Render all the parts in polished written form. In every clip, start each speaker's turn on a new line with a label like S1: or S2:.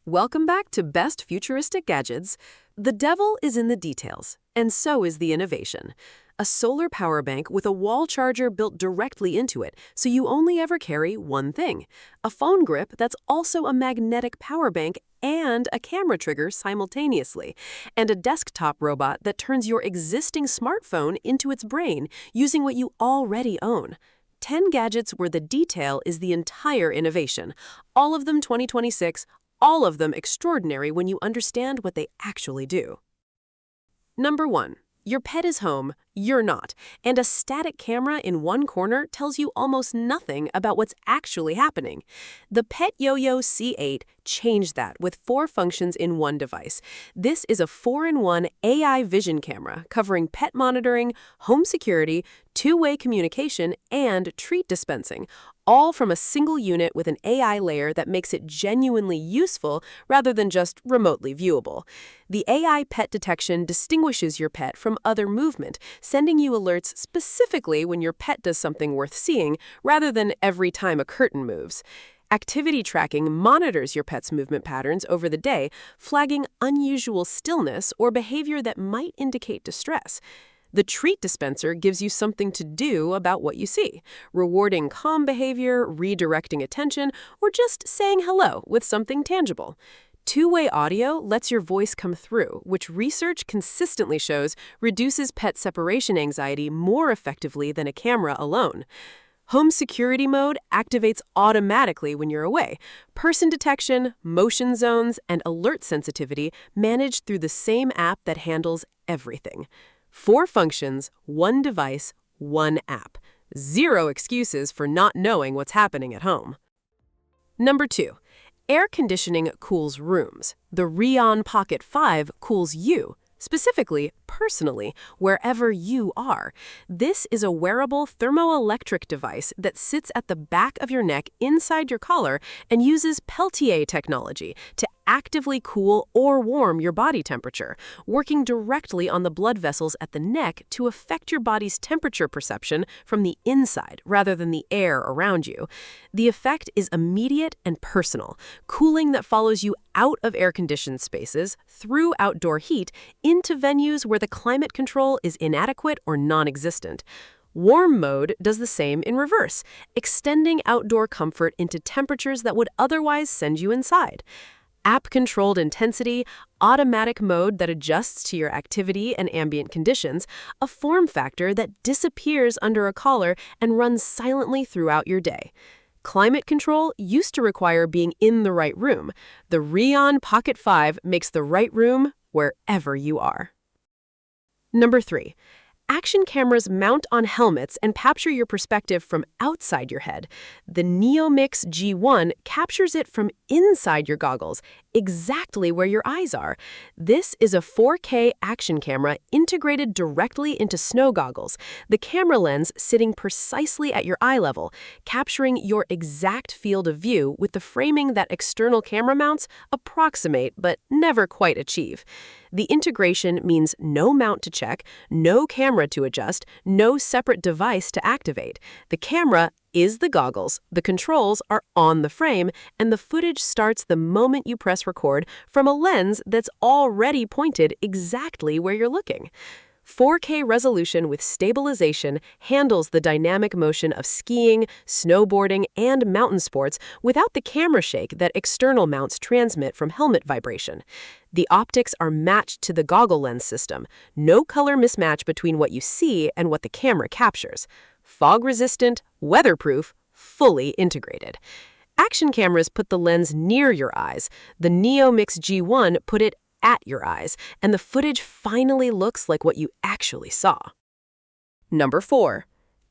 S1: Welcome back to Best Futuristic Gadgets. The devil is in the details, and so is the innovation. A solar power bank with a wall charger built directly into it, so you only ever carry one thing. A phone grip that's also a magnetic power bank and a camera trigger simultaneously. And a desktop robot that turns your existing smartphone into its brain using what you already own. 10 gadgets where the detail is the entire innovation. All of them 2026, all of them extraordinary when you understand what they actually do. Number 1. Your pet is home, you're not, and a static camera in one corner tells you almost nothing about what's actually happening. The PetYoYo C8 changed that with 4 functions in one device. This is a 4-in-1 AI vision camera covering pet monitoring, home security, two-way communication, and treat dispensing, all from a single unit with an AI layer that makes it genuinely useful rather than just remotely viewable. The AI pet detection distinguishes your pet from other movement, sending you alerts specifically when your pet does something worth seeing rather than every time a curtain moves. Activity tracking monitors your pet's movement patterns over the day, flagging unusual stillness or behavior that might indicate distress. The treat dispenser gives you something to do about what you see, rewarding calm behavior, redirecting attention, or just saying hello with something tangible. Two-way audio lets your voice come through, which research consistently shows reduces pet separation anxiety more effectively than a camera alone. Home security mode activates automatically when you're away. Person detection, motion zones, and alert sensitivity managed through the same app that handles everything. 4 functions, 1 device, 1 app. 0 excuses for not knowing what's happening at home. Number 2. Air conditioning cools rooms. The REON Pocket 5 cools you, specifically, personally, wherever you are. This is a wearable thermoelectric device that sits at the back of your neck inside your collar and uses Peltier technology to actively cool or warm your body temperature, working directly on the blood vessels at the neck to affect your body's temperature perception from the inside rather than the air around you. The effect is immediate and personal, cooling that follows you out of air-conditioned spaces, through outdoor heat, into venues where the climate control is inadequate or non-existent. Warm mode does the same in reverse, extending outdoor comfort into temperatures that would otherwise send you inside. App-controlled intensity, automatic mode that adjusts to your activity and ambient conditions, a form factor that disappears under a collar and runs silently throughout your day. Climate control used to require being in the right room. The REON Pocket 5 makes the right room wherever you are. Number 3. Action cameras mount on helmets and capture your perspective from outside your head. The Neomix G1 captures it from inside your goggles, exactly where your eyes are. This is a 4K action camera integrated directly into snow goggles, the camera lens sitting precisely at your eye level, capturing your exact field of view with the framing that external camera mounts approximate but never quite achieve. The integration means no mount to check, no camera to adjust, no separate device to activate. The camera is the goggles, the controls are on the frame, and the footage starts the moment you press record from a lens that's already pointed exactly where you're looking. 4K resolution with stabilization handles the dynamic motion of skiing, snowboarding, and mountain sports without the camera shake that external mounts transmit from helmet vibration. The optics are matched to the goggle lens system. No color mismatch between what you see and what the camera captures. Fog-resistant, weatherproof, fully integrated. Action cameras put the lens near your eyes. The Neomix G1 put it at your eyes, and the footage finally looks like what you actually saw. Number 4.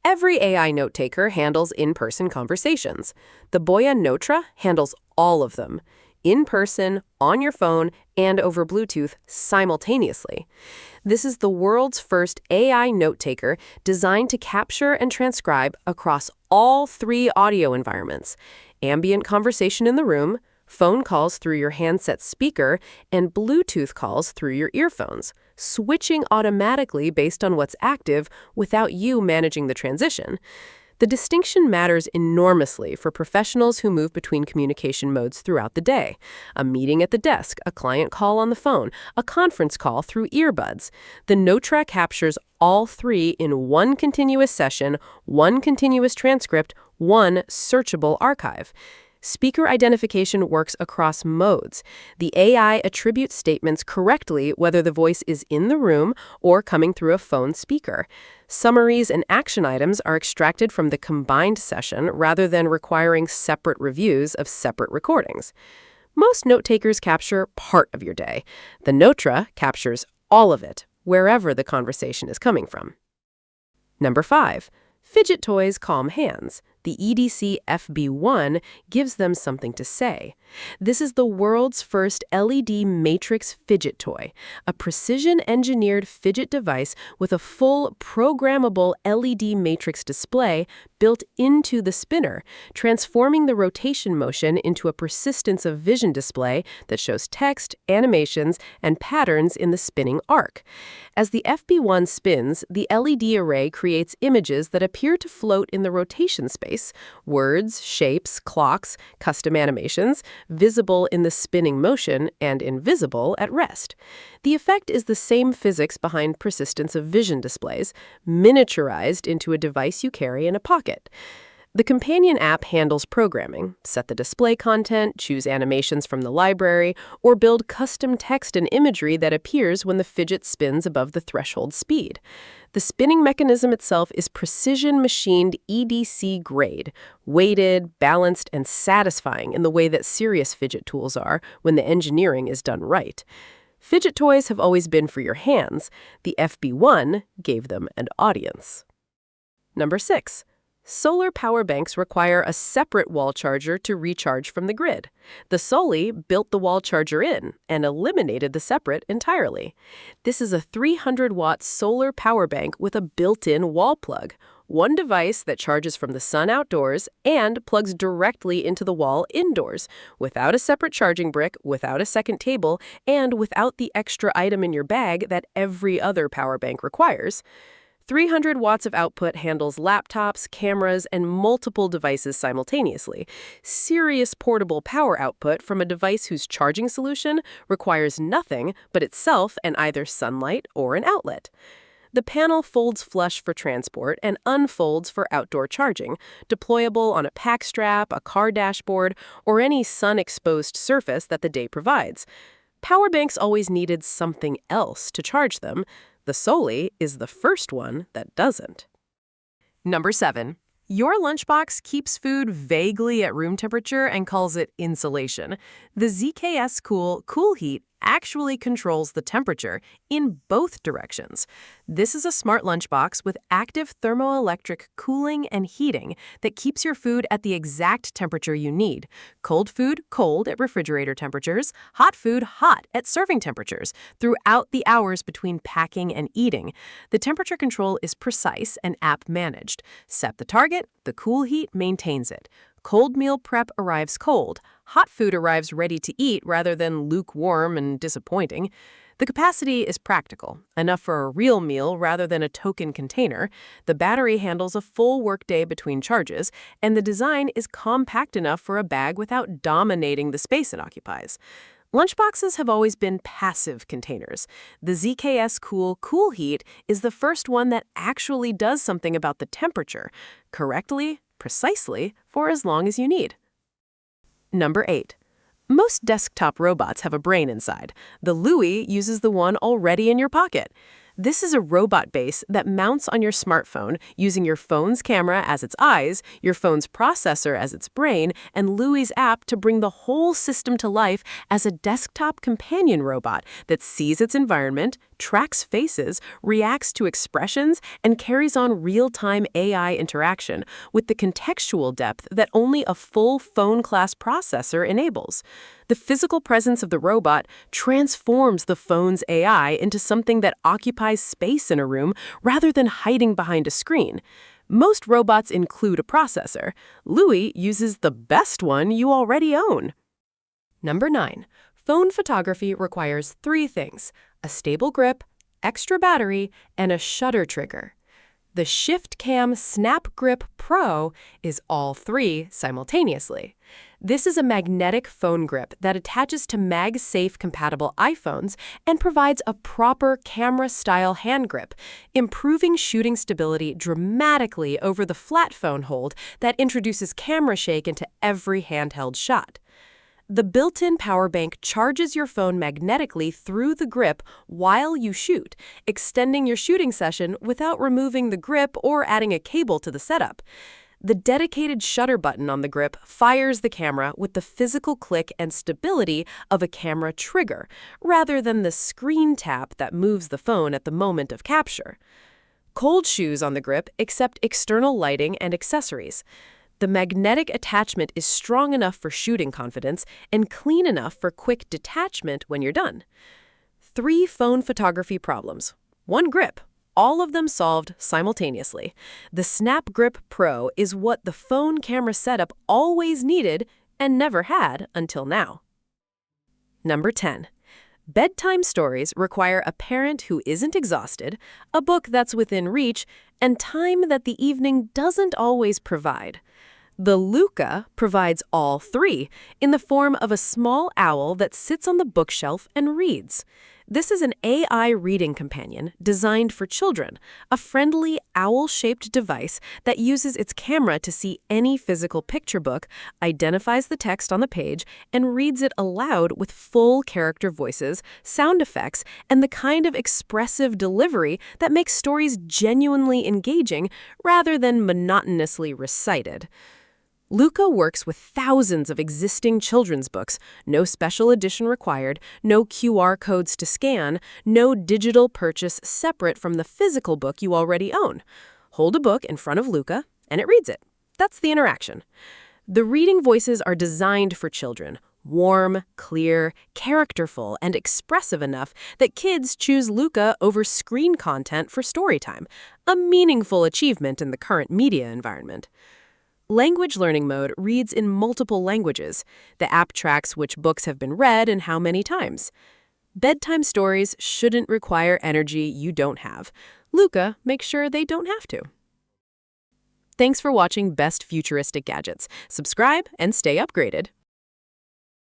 S1: Every AI note-taker handles in-person conversations. The BOYA Notra handles all of them. In person, on your phone, and over Bluetooth simultaneously. This is the world's first AI note-taker designed to capture and transcribe across all 3 audio environments: ambient conversation in the room, phone calls through your handset speaker, and Bluetooth calls through your earphones, switching automatically based on what's active without you managing the transition. The distinction matters enormously for professionals who move between communication modes throughout the day. A meeting at the desk, a client call on the phone, a conference call through earbuds. The Notra captures all three in one continuous session, one continuous transcript, one searchable archive. Speaker identification works across modes. The AI attributes statements correctly whether the voice is in the room or coming through a phone speaker. Summaries and action items are extracted from the combined session rather than requiring separate reviews of separate recordings. Most note-takers capture part of your day. The Notra captures all of it, wherever the conversation is coming from. Number 5. Fidget toys calm hands. The EDC FB1 gives them something to say. This is the world's first LED matrix fidget toy, a precision-engineered fidget device with a full programmable LED matrix display built into the spinner, transforming the rotation motion into a persistence of vision display that shows text, animations, and patterns in the spinning arc. As the FB1 spins, the LED array creates images that appear to float in the rotation space. Words, shapes, clocks, custom animations, visible in the spinning motion and invisible at rest. The effect is the same physics behind persistence of vision displays, miniaturized into a device you carry in a pocket. The companion app handles programming, set the display content, choose animations from the library, or build custom text and imagery that appears when the fidget spins above the threshold speed. The spinning mechanism itself is precision-machined EDC grade, weighted, balanced, and satisfying in the way that serious fidget tools are when the engineering is done right. Fidget toys have always been for your hands. The FB1 gave them an audience. Number 6. Solar power banks require a separate wall charger to recharge from the grid. The SOLI built the wall charger in and eliminated the separate entirely. This is a 300-watt solar power bank with a built-in wall plug, one device that charges from the sun outdoors and plugs directly into the wall indoors, without a separate charging brick, without a second table, and without the extra item in your bag that every other power bank requires. 300 watts of output handles laptops, cameras, and multiple devices simultaneously. Serious portable power output from a device whose charging solution requires nothing but itself and either sunlight or an outlet. The panel folds flush for transport and unfolds for outdoor charging, deployable on a pack strap, a car dashboard, or any sun-exposed surface that the day provides. Power banks always needed something else to charge them. The SOLI is the first one that doesn't. Number 7. Your lunchbox keeps food vaguely at room temperature and calls it insulation. The ZKSCool CoolHeat actually controls the temperature in both directions. This is a smart lunchbox with active thermoelectric cooling and heating that keeps your food at the exact temperature you need. Cold food cold at refrigerator temperatures, hot food hot at serving temperatures throughout the hours between packing and eating. The temperature control is precise and app managed. Set the target, the CoolHeat maintains it. Cold meal prep arrives cold. Hot food arrives ready to eat rather than lukewarm and disappointing. The capacity is practical, enough for a real meal rather than a token container. The battery handles a full workday between charges, and the design is compact enough for a bag without dominating the space it occupies. Lunchboxes have always been passive containers. The ZKSCool CoolHeat is the first one that actually does something about the temperature, correctly, precisely, for as long as you need. Number 8. Most desktop robots have a brain inside. The LOOI uses the one already in your pocket. This is a robot base that mounts on your smartphone using your phone's camera as its eyes, your phone's processor as its brain, and LOOI's app to bring the whole system to life as a desktop companion robot that sees its environment, tracks faces, reacts to expressions, and carries on real-time AI interaction with the contextual depth that only a full phone-class processor enables. The physical presence of the robot transforms the phone's AI into something that occupies space in a room rather than hiding behind a screen. Most robots include a processor. LOOI uses the best one you already own. Number 9. Phone photography requires 3 things: a stable grip, extra battery, and a shutter trigger. The ShiftCam SnapGrip Pro is all three simultaneously. This is a magnetic phone grip that attaches to MagSafe-compatible iPhones and provides a proper camera-style hand grip, improving shooting stability dramatically over the flat phone hold that introduces camera shake into every handheld shot. The built-in power bank charges your phone magnetically through the grip while you shoot, extending your shooting session without removing the grip or adding a cable to the setup. The dedicated shutter button on the grip fires the camera with the physical click and stability of a camera trigger, rather than the screen tap that moves the phone at the moment of capture. Cold shoes on the grip accept external lighting and accessories. The magnetic attachment is strong enough for shooting confidence and clean enough for quick detachment when you're done. 3 phone photography problems. 1 grip. All of them solved simultaneously. The SnapGrip Pro is what the phone camera setup always needed and never had until now. Number 10. Bedtime stories require a parent who isn't exhausted, a book that's within reach, and time that the evening doesn't always provide. The Luka provides all 3 in the form of a small owl that sits on the bookshelf and reads. This is an AI reading companion designed for children, a friendly owl-shaped device that uses its camera to see any physical picture book, identifies the text on the page, and reads it aloud with full character voices, sound effects, and the kind of expressive delivery that makes stories genuinely engaging rather than monotonously recited. Luka works with thousands of existing children's books, no special edition required, no QR codes to scan, no digital purchase separate from the physical book you already own. Hold a book in front of Luka, and it reads it. That's the interaction. The reading voices are designed for children, warm, clear, characterful, and expressive enough that kids choose Luka over screen content for story time, a meaningful achievement in the current media environment. Language learning mode reads in multiple languages. The app tracks which books have been read and how many times. Bedtime stories shouldn't require energy you don't have. Luka makes sure they don't have to. Thanks for watching Best Futuristic Gadgets. Subscribe and stay upgraded.